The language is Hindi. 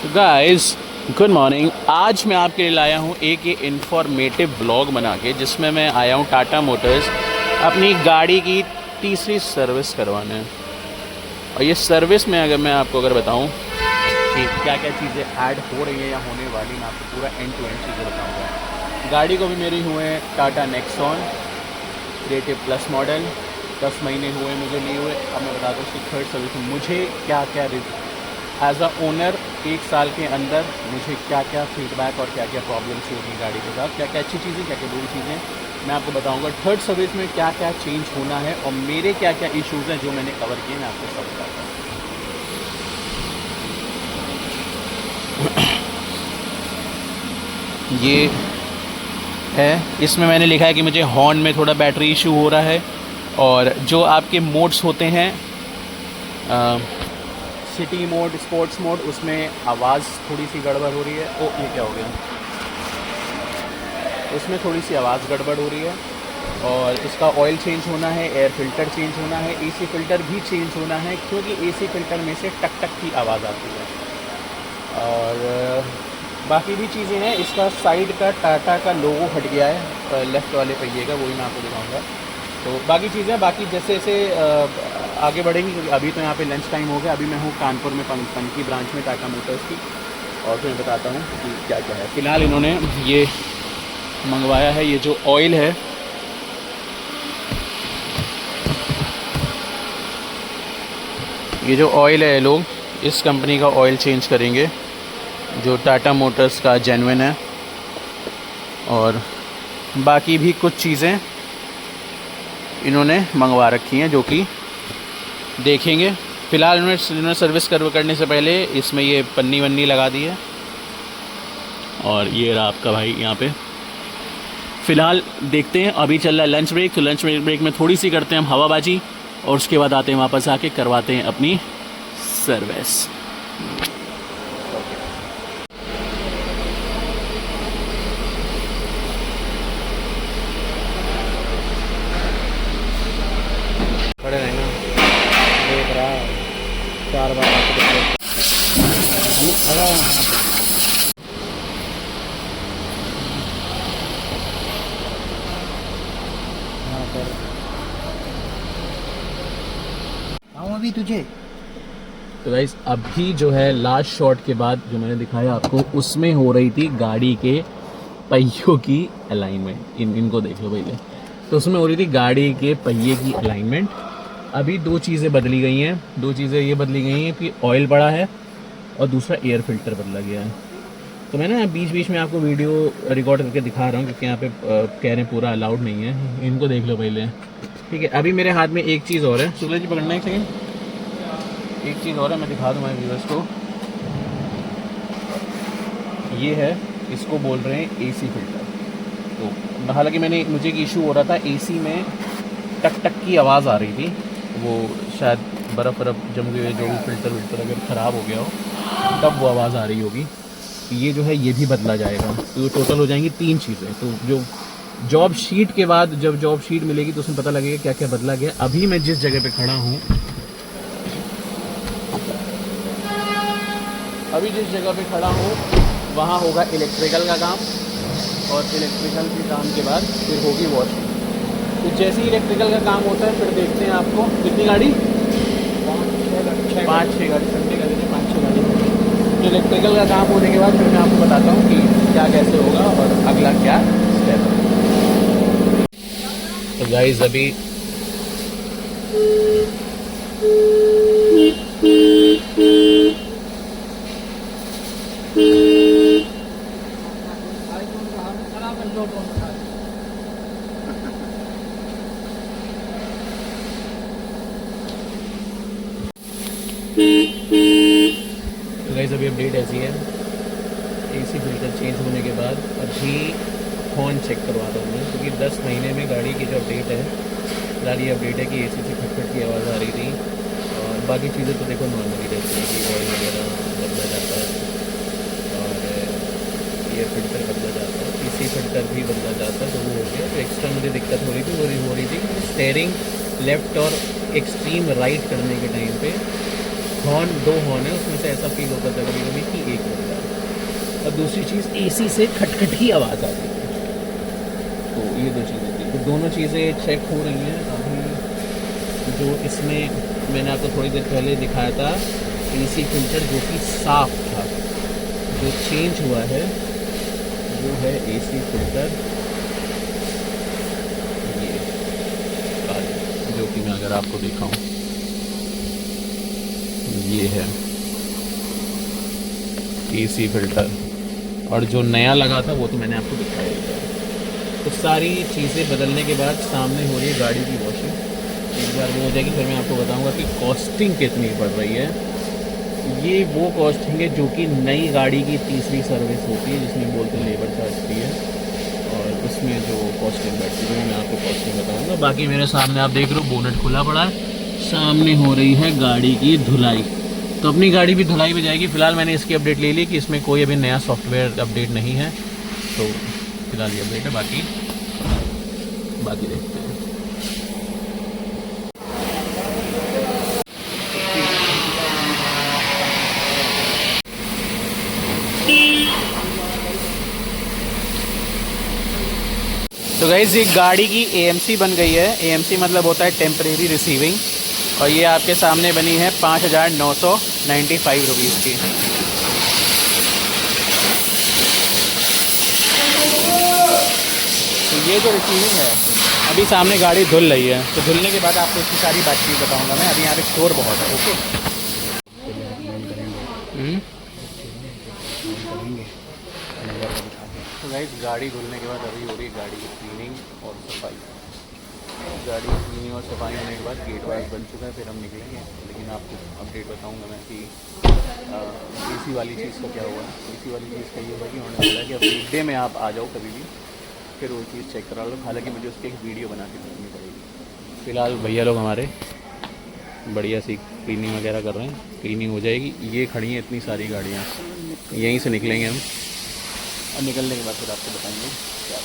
Guys good morning. आज मैं आपके लिए लाया हूँ एक ये इन्फॉर्मेटिव ब्लॉग बना के, जिसमें मैं आया हूँ टाटा मोटर्स अपनी गाड़ी की तीसरी सर्विस करवाने। और ये सर्विस में अगर मैं बताऊँ कि क्या क्या चीज़ें ऐड हो रही हैं या होने वाली, मैं आपको पूरा एंड टू एंड चीज़ें बताऊँगा। गाड़ी को भी मेरी हुए Tata Nexon creative plus model 10 महीने हुए मुझे लिए हुए। अब मैं बताता हूँ उसकी थर्ड सर्विस में मुझे क्या क्या एज अ ओनर 1 साल के अंदर मुझे क्या क्या फीडबैक और क्या क्या प्रॉब्लम्स हुई गाड़ी के साथ, क्या क्या अच्छी चीज़ें, क्या क्या बुरी चीज़ें मैं आपको बताऊंगा। थर्ड सर्विस में क्या क्या चेंज होना है और मेरे क्या क्या इश्यूज़ हैं जो मैंने कवर किए, मैं आपको सब बताता हूँ। ये है, इसमें मैंने लिखा है कि मुझे हॉर्न में थोड़ा बैटरी इशू हो रहा है, और जो आपके मोड्स होते हैं सिटी मोड, स्पोर्ट्स मोड, उसमें आवाज़ थोड़ी सी गड़बड़ हो रही है। ओ ये क्या हो गया, उसमें थोड़ी सी आवाज़ गड़बड़ हो रही है। और इसका ऑयल चेंज होना है, एयर फ़िल्टर चेंज होना है, एसी फ़िल्टर भी चेंज होना है, क्योंकि एसी फ़िल्टर में से टक टक की आवाज़ आती है। और बाकी भी चीज़ें हैं। इसका साइड का टाटा का लोगो हट गया है लेफ़्ट वाले पहिए का, वही मैं आपको दिखाऊंगा। तो बाकी चीज़ें जैसे जैसे आगे बढ़ेंगी, क्योंकि अभी तो यहाँ पे लंच टाइम हो गया। अभी मैं हूँ कानपुर में पनकी ब्रांच में टाटा मोटर्स की, और फिर मैं बताता हूँ कि क्या क्या है। फ़िलहाल इन्होंने ये मंगवाया है, ये जो ऑयल है, ये जो ऑयल है, लोग इस कंपनी का ऑयल चेंज करेंगे जो टाटा मोटर्स का जेन्युइन है। और बाकी भी कुछ चीज़ें इन्होंने मंगवा रखी हैं जो कि देखेंगे। फ़िलहाल इन्होंने सर्विस करने से पहले इसमें ये पन्नी वन्नी लगा दी है। और ये रहा आपका भाई यहाँ पे। फ़िलहाल देखते हैं, अभी चल रहा है लंच ब्रेक, तो लंच ब्रेक में थोड़ी सी करते हैं हम हवाबाजी, और उसके बाद आते हैं वापस आके करवाते हैं अपनी सर्विस। खड़े रहना, देख रहा 4 बार अभी तुझे। तो गाइस अभी जो है लास्ट शॉट के बाद जो मैंने दिखाया आपको, उसमें हो रही थी गाड़ी के पहियों की अलाइनमेंट। इनको देख लो पहले। तो उसमें हो रही थी गाड़ी के पहिए की अलाइनमेंट। अभी 2 चीज़ें बदली गई हैं। 2 चीज़ें ये बदली गई हैं कि ऑयल बढ़ा है और दूसरा एयर फिल्टर बदला गया है। तो मैं ना बीच बीच में आपको वीडियो रिकॉर्ड करके दिखा रहा हूँ, क्योंकि यहाँ पे कह रहे हैं पूरा अलाउड नहीं है। इनको देख लो पहले, ठीक है। अभी मेरे हाथ में एक चीज़ और है, शुक्ला जी पकड़ना एक सेकेंड। एक चीज़ और है, मैं दिखा दूँ हमारे व्यूअर्स को। ये है, इसको बोल रहे हैं एसी फिल्टर। तो हालांकि मुझे एक इशू हो रहा था, एसी में टक टक की आवाज़ आ रही थी। वो शायद बर्फ़ जम गई, जो भी फिल्टर अगर ख़राब हो गया हो तब वो आवाज़ आ रही होगी। ये जो है ये भी बदला जाएगा। तो टोटल हो जाएंगी 3 चीज़ें। तो जो जॉब शीट के बाद, जब जॉब शीट मिलेगी तो उसमें पता लगेगा क्या क्या बदला गया। अभी मैं जिस जगह पे खड़ा हूँ, वहाँ होगा इलेक्ट्रिकल का काम, और इलेक्ट्रिकल के काम के बाद फिर होगी वॉशिंग। तो जैसे ही इलेक्ट्रिकल का काम होता है, फिर देखते हैं आपको कितनी गाड़ी, 5-6 गाड़ी, संडे का दिन है, 5-6 गाड़ी। तो इलेक्ट्रिकल का काम होने के बाद फिर मैं आपको बताता हूँ कि क्या कैसे होगा और अगला क्या स्टेप है। तो गाइस अभी अभी अपडेट ऐसी है, एसी फिल्टर चेंज होने के बाद अभी हॉर्न चेक करवा रहा हूँ मैं, क्योंकि 10 महीने में गाड़ी की जो अपडेट है, फिलहाल ये अपडेट है कि एसी से खटखट की आवाज़ आ रही थी। और बाकी चीज़ें तो देखो नॉर्मली रहती है, कि ऑयल वगैरह बदला जाता है और एयर फिल्टर बदला जाता है, एसी फिल्टर भी बदला जाता है। तो वो हो गया। तो एक्स्ट्रा मुझे दिक्कत हो रही थी स्टेयरिंग लेफ़्ट और एक्सट्रीम राइट करने के टाइम पे हॉर्न 2 हॉर्न है, उसमें से ऐसा फील होता था कभी कभी कि एक बज रहा है। और दूसरी चीज़ एसी से खटखट ही आवाज़ आती है। तो ये 2 चीज़ें थी, तो दोनों चीज़ें चेक हो रही हैं अभी। जो इसमें मैंने आपको थोड़ी देर पहले दिखाया था एसी फिल्टर जो कि साफ़ था, जो चेंज हुआ है वो है एसी फिल्टर ये काला, जो कि मैं अगर आपको दिखाऊं ये है एसी फिल्टर, और जो नया लगा था वो तो मैंने आपको दिखाया ही था। तो सारी चीज़ें बदलने के बाद सामने हो रही है गाड़ी की वॉशिंग। एक बार वो हो जाएगी फिर मैं आपको बताऊंगा कि कॉस्टिंग कितनी पड़ रही है। ये वो कॉस्टिंग है जो कि नई गाड़ी की तीसरी सर्विस होती है, जिसमें बोलते हैं लेबर चार्ज फ्री है, और उसमें जो कॉस्टिंग बैठती है मैं आपको कॉस्टिंग बताऊंगा। बाकी मेरे सामने आप देख रहे हो बोनट खुला पड़ा है, सामने हो रही है गाड़ी की धुलाई। तो अपनी गाड़ी भी धुलाई में जाएगी। फ़िलहाल मैंने इसकी अपडेट ले ली कि इसमें कोई अभी नया सॉफ्टवेयर अपडेट नहीं है, तो फिलहाल ये अपडेट है। बाकी देखते हैं। तो गाइस ये गाड़ी की AMC बन गई है। AMC मतलब होता है टेम्परेरी रिसीविंग, और ये आपके सामने बनी है 5,995 रुपीज़ की। तो ये जो रिसीविंग है अभी सामने गाड़ी धुल रही है, तो धुलने के बाद आपको इसकी सारी बातचीत बताऊंगा मैं। अभी यहाँ पे शोर बहुत है। ओके तो गाइस गाड़ी धुलने के बाद अभी हो रही है गाड़ी की क्लीनिंग और सफाई। गाड़ी की क्लीनिंग और सफाई होने के बाद गेट वाइज बन चुका है, फिर हम निकलेंगे। लेकिन आपको अपडेट बताऊंगा मैं कि एसी वाली चीज़ का क्या हुआ। एसी वाली चीज़ का ये हुआ कि उन्होंने बोला कि अब वीकडे में आप आ जाओ कभी भी, फिर वो चीज़ चेक करा लो। हालांकि मुझे उसकी एक वीडियो बना के भेजनी पड़ेगी। फ़िलहाल भैया लोग हमारे बढ़िया सी क्लीनिंग वगैरह कर रहे हैं, क्लीनिंग हो जाएगी। ये खड़ी हैं इतनी सारी गाड़ियाँ, यहीं से निकलेंगे हम, और निकलने के बाद फिर आपको बताएंगे क्या।